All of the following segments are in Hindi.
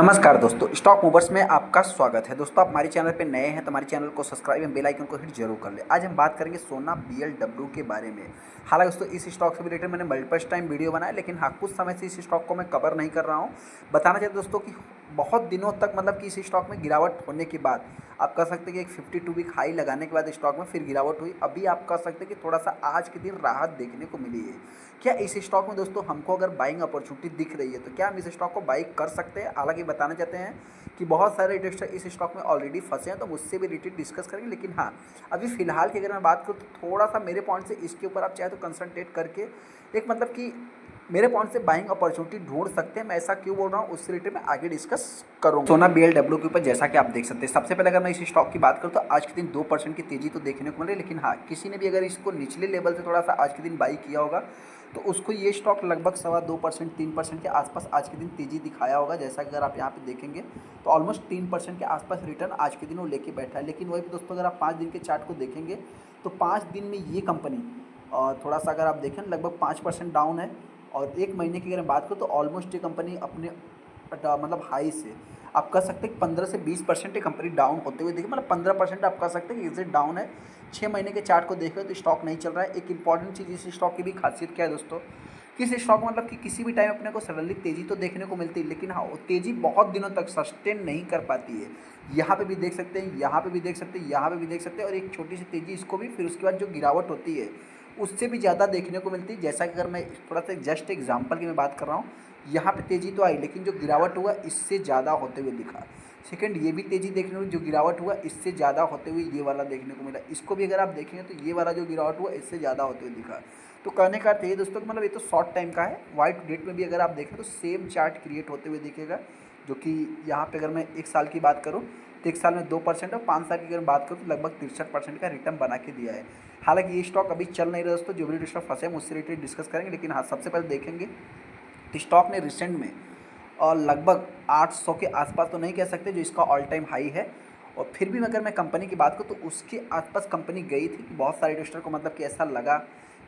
नमस्कार दोस्तों, स्टॉक मूवर्स में आपका स्वागत है। दोस्तों, आप हमारे चैनल पे नए हैं तो हमारे चैनल को सब्सक्राइब एवं बेल आइकन को हिट जरूर कर लें। आज हम बात करेंगे सोना बीएलडब्ल्यू के बारे में। हालांकि दोस्तों, इस स्टॉक से रिलेटेड मैंने मल्टीपल टाइम वीडियो बनाया, लेकिन हाँ, कुछ समय से इस स्टॉक को मैं कवर नहीं कर रहा हूँ। बताना चाहते दोस्तों कि बहुत दिनों तक मतलब कि इस स्टॉक में गिरावट होने के बाद आप कह सकते हैं कि एक 52 वीक हाई लगाने के बाद स्टॉक में फिर गिरावट हुई। अभी आप कह सकते हैं कि थोड़ा सा आज के दिन राहत देखने को मिली है। क्या इस स्टॉक में दोस्तों हमको अगर बाइंग अपॉर्चुनिटी दिख रही है तो क्या हम इस स्टॉक को बाई कर सकते हैं? हालांकि बताना चाहते हैं कि बहुत सारे इन्वेस्टर इस स्टॉक में ऑलरेडी फंसे हैं, तो मुझसे भी रिलेटेड डिस्कस करेंगे। लेकिन हाँ, अभी फिलहाल की अगर मैं बात करूँ तो थोड़ा सा मेरे पॉइंट से इसके ऊपर आप चाहे तो कंसंट्रेट करके एक मतलब कि मेरे पॉइंट से बाइंग अपॉर्चुनिटी ढूंढ सकते हैं। मैं ऐसा क्यों बोल रहा हूँ उससे रिलेटेड मैं आगे डिस्कस करूँगा। सोना बीएलडब्ल्यू के ऊपर जैसा कि आप देख सकते हैं, सबसे पहले अगर मैं इस स्टॉक की बात करूँ तो आज के दिन 2% की तेजी तो देखने को मिल रही है। लेकिन हाँ, किसी ने भी अगर इसको निचले लेवल से थोड़ा सा आज के दिन बाई किया होगा तो उसको ये स्टॉक लगभग 2.25% 3% के आसपास आज के दिन तेजी दिखाया होगा। जैसा कि अगर आप यहाँ पे देखेंगे तो ऑलमोस्ट 3% के आसपास रिटर्न आज के दिन वो लेके बैठा है। लेकिन वही पे दोस्तों, अगर आप 5 दिन के चार्ट को देखेंगे तो 5 दिन में ये कंपनी थोड़ा सा अगर आप देखें लगभग 5% डाउन है। और एक महीने की अगर मैं बात करूँ तो ऑलमोस्ट ये कंपनी अपने मतलब हाई से आप कह सकते हैं कि 15 से 20% ये कंपनी डाउन होते हुए देखिए, मतलब 15% आप कह सकते हैं कि इसे डाउन है। 6 महीने के चार्ट को देखें तो स्टॉक नहीं चल रहा है। एक इंपॉर्टेंट चीज़ इस स्टॉक की भी खासियत क्या है दोस्तों, कि इस स्टॉक मतलब कि किसी भी टाइम अपने को सडनली तेज़ी तो देखने को मिलती है, लेकिन हाँ, वो तेज़ी बहुत दिनों तक सस्टेन नहीं कर पाती है। यहाँ पे भी देख सकते हैं, यहाँ पे भी देख सकते हैं, यहाँ पे भी देख सकते हैं, और एक छोटी सी तेज़ी इसको भी, फिर उसके बाद जो गिरावट होती है उससे भी ज़्यादा देखने को मिलती है। जैसा कि अगर मैं थोड़ा सा जस्ट एग्जाम्पल की मैं बात कर रहा हूँ, यहाँ पे तेज़ी तो आई लेकिन जो गिरावट हुआ इससे ज़्यादा होते हुए दिखा। सेकंड, ये भी तेज़ी देखने को, जो गिरावट हुआ इससे ज़्यादा होते हुए ये वाला देखने को मिला। इसको भी अगर आप देखेंगे तो ये वाला जो गिरावट हुआ इससे ज़्यादा होते हुए दिखा। तो कहने का अर्थ ये दोस्तों कि मतलब ये तो शॉर्ट टाइम का है। वाइट डेट में भी अगर आप देखें तो सेम चार्ट क्रिएट होते हुए दिखेगा, जो कि यहाँ पे अगर मैं 1 साल की बात करूँ तो 1 साल में 2% और 5 साल की अगर बात करूँ तो लगभग 63% का रिटर्न बना के दिया है। हालांकि ये स्टॉक अभी चल नहीं रहा दोस्तों, जो भी स्टॉक फंसे हैं मुझसे रिलेटेड डिस्कस करेंगे। लेकिन हाँ, सबसे पहले देखेंगे तो स्टॉक ने रिसेंट में और लगभग 800 के आसपास तो नहीं कह सकते जो इसका ऑल टाइम हाई है, और फिर भी अगर मैं कंपनी की बात करूँ तो उसके आसपास कंपनी गई थी कि बहुत सारे इन्वेस्टर को मतलब कि ऐसा लगा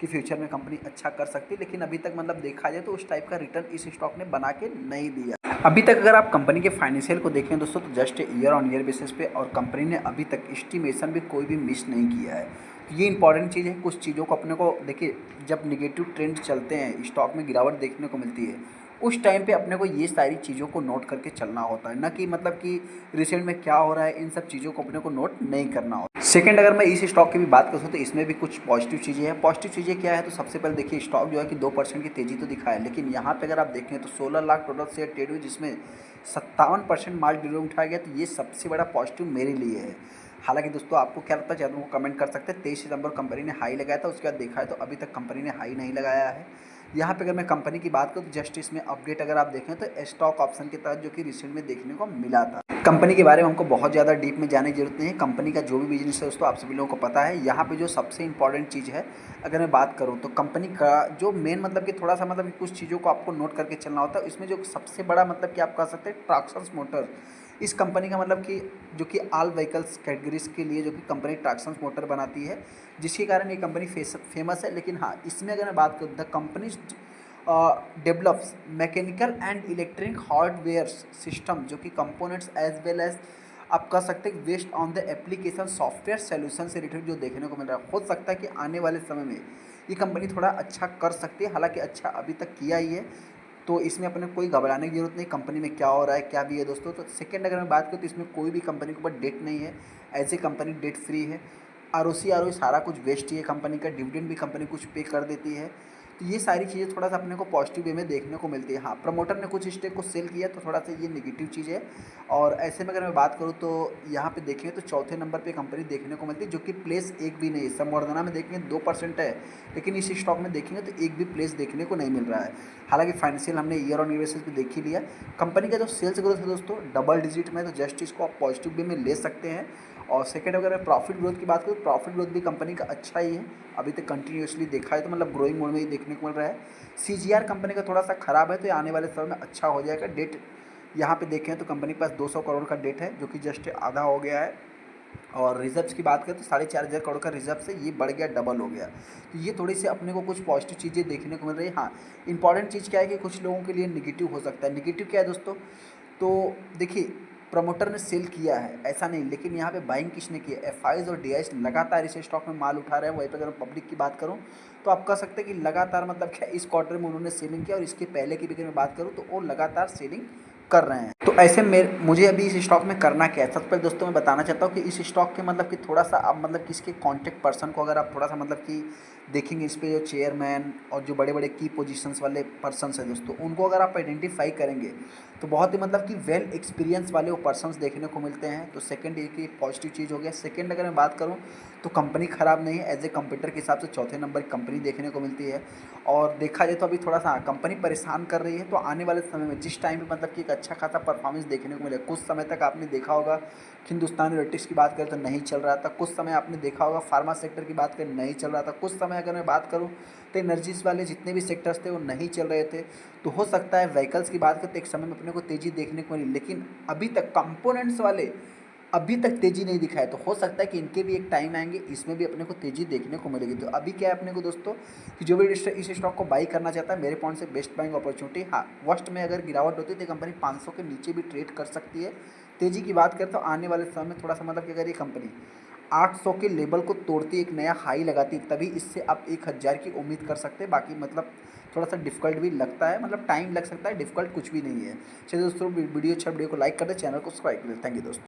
कि फ्यूचर में कंपनी अच्छा कर सकती है। लेकिन अभी तक मतलब देखा जाए तो उस टाइप का रिटर्न इस स्टॉक ने बना के नहीं दिया अभी तक। अगर आप कंपनी के फाइनेंशियल को देखें दोस्तों तो just year on year basis पे, और कंपनी ने अभी तक एस्टिमेशन भी कोई भी मिस नहीं किया है। तो ये इंपॉर्टेंट चीज़ है। कुछ चीज़ों को अपने को देखिए, जब निगेटिव ट्रेंड चलते हैं, स्टॉक में गिरावट देखने को मिलती है, उस टाइम पे अपने को ये सारी चीज़ों को नोट करके चलना होता है, ना कि मतलब कि रिसेंट में क्या हो रहा है इन सब चीज़ों को अपने को नोट नहीं करना होता। सेकंड, अगर मैं इस स्टॉक की भी बात करूँ तो इसमें भी कुछ पॉजिटिव चीज़ें हैं। पॉजिटिव चीज़ें क्या है तो सबसे पहले देखिए, स्टॉक जो है कि 2% की तेज़ी तो दिखाया है, लेकिन यहाँ पे अगर आप देखें तो 16 लाख टोटल शेयर ट्रेड हुई, जिसमें 57% माल डिलीवरी उठाया गया। तो ये सबसे बड़ा पॉजिटिव मेरे लिए है। हालांकि दोस्तों, आपको क्या लगता है चैनल को कमेंट कर सकते हैं। 23 सितंबर कंपनी ने हाई लगाया था, उसके बाद देखा है तो अभी तक कंपनी ने हाई नहीं लगाया है। यहाँ पे अगर मैं कंपनी की बात करूँ तो जस्ट इसमें अपडेट अगर आप देखें तो स्टॉक ऑप्शन के तहत जो कि रिसेंट में देखने को मिला था। कंपनी के बारे में हमको बहुत ज़्यादा डीप में जाने की जरूरत नहीं है। कंपनी का जो भी बिजनेस है दोस्तों आप सभी लोगों को पता है। यहाँ पे जो सबसे इंपॉर्टेंट चीज़ है अगर मैं बात करूँ तो कंपनी का जो मेन मतलब कि थोड़ा सा मतलब कि कुछ चीज़ों को आपको नोट करके चलना होता है। इसमें जो सबसे बड़ा मतलब कि आप कह सकते हैं ट्रैक्शन मोटर, इस कंपनी का मतलब कि जो कि ऑल व्हीकल्स कैटेगरीज के लिए जो कि कंपनी ट्रैक्शन मोटर बनाती है, जिसके कारण ये कंपनी फेमस है। लेकिन हाँ, इसमें अगर मैं बात करूँ the company develops mechanical and electric hardware system, जो कि कंपोनेंट्स एज वेल एज आप कह सकते हैं based on the application software solution से रिलेटेड जो देखने को मिल रहा है। हो सकता है कि आने वाले समय में ये कंपनी थोड़ा अच्छा कर सकती है, हालांकि अच्छा अभी तक किया ही है। तो इसमें अपने कोई घबराने की जरूरत नहीं। कंपनी में क्या हो रहा है क्या भी है दोस्तों। तो सेकंड, अगर मैं बात करूँ तो इसमें कोई भी कंपनी के ऊपर डेट नहीं है। ऐसी कंपनी डेट फ्री है। आर ओ सारा कुछ वेस्ट ही है कंपनी का। डिविडेंड भी कंपनी कुछ पे कर देती है। तो ये सारी चीज़ें थोड़ा सा अपने को पॉजिटिव वे में देखने को मिलती है। हाँ, प्रमोटर ने कुछ स्टेक को सेल किया तो थोड़ा सा ये नेगेटिव चीज़ है। और ऐसे में अगर मैं बात करूँ तो यहाँ पे देखेंगे तो चौथे नंबर पे कंपनी देखने को मिलती है, जो कि प्लेस एक भी नहीं है। संवर्धना में देखेंगे 2% है, लेकिन इस स्टॉक में देखेंगे तो एक भी प्लेस देखने को नहीं मिल रहा है। हालांकि फाइनेंशियल हमने ईयर ऑन ईयर बेसिस पे देख ही लिया। कंपनी का जो सेल्स ग्रोथ है दोस्तों डबल डिजिट में, तो जस्ट इसको आप पॉजिटिव वे में ले सकते हैं। और सेकंड, अगर मैं प्रॉफिट ग्रोथ की बात करूँ, प्रॉफिट ग्रोथ भी कंपनी का अच्छा ही है। अभी तक कंटिन्यूसली देखा है तो मतलब ग्रोइंग मोड में ही देखने को मिल रहा है। सीजीआर कंपनी का थोड़ा सा खराब है, तो ये आने वाले समय में अच्छा हो जाएगा। डेट यहाँ पे देखें तो कंपनी के पास 200 करोड़ का डेट है, जो कि जस्ट आधा हो गया है। और रिजर्व्स की बात करें तो 4,500 करोड़ का रिजर्व से ये बढ़ गया, डबल हो गया। तो ये थोड़ी सी अपने को कुछ पॉजिटिव चीज़ें देखने को मिल रही है। हाँ, इंपॉर्टेंट चीज़ क्या है कि कुछ लोगों के लिए निगेटिव हो सकता है। निगेटिव क्या है दोस्तों तो देखिए, प्रमोटर ने सेल किया है ऐसा नहीं, लेकिन यहाँ पे बाइंग किसने की है? एफआईज और डीआईज लगातार इस स्टॉक में माल उठा रहे हैं। वहीं पे अगर मैं पब्लिक की बात करूँ तो आप कह सकते हैं कि लगातार मतलब क्या इस क्वार्टर में उन्होंने सेलिंग किया, और इसके पहले की भी अगर मैं बात करूँ तो वो लगातार सेलिंग कर रहे हैं। तो ऐसे में मुझे अभी इस स्टॉक में करना क्या है? सबसे पहले दोस्तों मैं बताना चाहता हूँ कि इस स्टॉक के मतलब कि थोड़ा सा आप मतलब किसके कॉन्टैक्ट पर्सन को अगर आप थोड़ा सा मतलब कि देखेंगे, इस पे जो चेयरमैन और जो बड़े बड़े की पोजीशंस वाले पर्सन्स हैं दोस्तों, उनको अगर आप आइडेंटिफाई करेंगे तो बहुत ही मतलब कि वेल एक्सपीरियंस वाले वो पर्सन्स देखने को मिलते हैं। तो सेकंड ये कि पॉजिटिव चीज़ हो गया। सेकंड अगर मैं बात करूँ तो कंपनी ख़राब नहीं है, एज ए कंप्यूटर के हिसाब से चौथे नंबर की कंपनी देखने को मिलती है। और देखा जाए तो अभी थोड़ा सा कंपनी परेशान कर रही है, तो आने वाले समय में जिस टाइम पे मतलब कि एक अच्छा खासा परफॉर्मेंस देखने को मिलेगा। कुछ समय तक आपने देखा होगा कि हिंदुस्तान यूनिवर्सिटीज़ की बात करें तो नहीं चल रहा था, कुछ समय आपने देखा होगा फार्मा सेक्टर की बात करें नहीं चल रहा था, कुछ समय अगर मैं बात करूँ तो एनर्जीज वाले जितने भी सेक्टर्स थे वो नहीं चल रहे थे। तो हो सकता है व्हीकल्स की बात करें तो एक समय में अपने को तेज़ी देखने को मिली, लेकिन अभी तक कंपोनेंट्स वाले अभी तक तेज़ी नहीं दिखा है। तो हो सकता है कि इनके भी एक टाइम आएंगे, इसमें भी अपने को तेज़ी देखने को मिलेगी। तो अभी क्या है अपने को दोस्तों कि जो भी इस स्टॉक को बाई करना चाहता है, मेरे पॉइंट से बेस्ट बाइंग अपॉर्चुनिटी। हाँ, वर्स्ट में अगर गिरावट होती है तो कंपनी 500 के नीचे भी ट्रेड कर सकती है। तेज़ी की बात करें तो आने वाले समय में थोड़ा सा मतलब कि अगर ये कंपनी 800 के लेवल को तोड़ती, एक नया हाई लगाती, तभी इससे आप 1000 की उम्मीद कर सकते हैं। बाकी मतलब थोड़ा सा डिफिकल्ट भी लगता है, मतलब टाइम लग सकता है, डिफिकल्ट कुछ भी नहीं है। चलिए दोस्तों, वीडियो अच्छा, वीडियो को लाइक कर दे, चैनल को सब्सक्राइब कर दे। थैंक यू दोस्तों।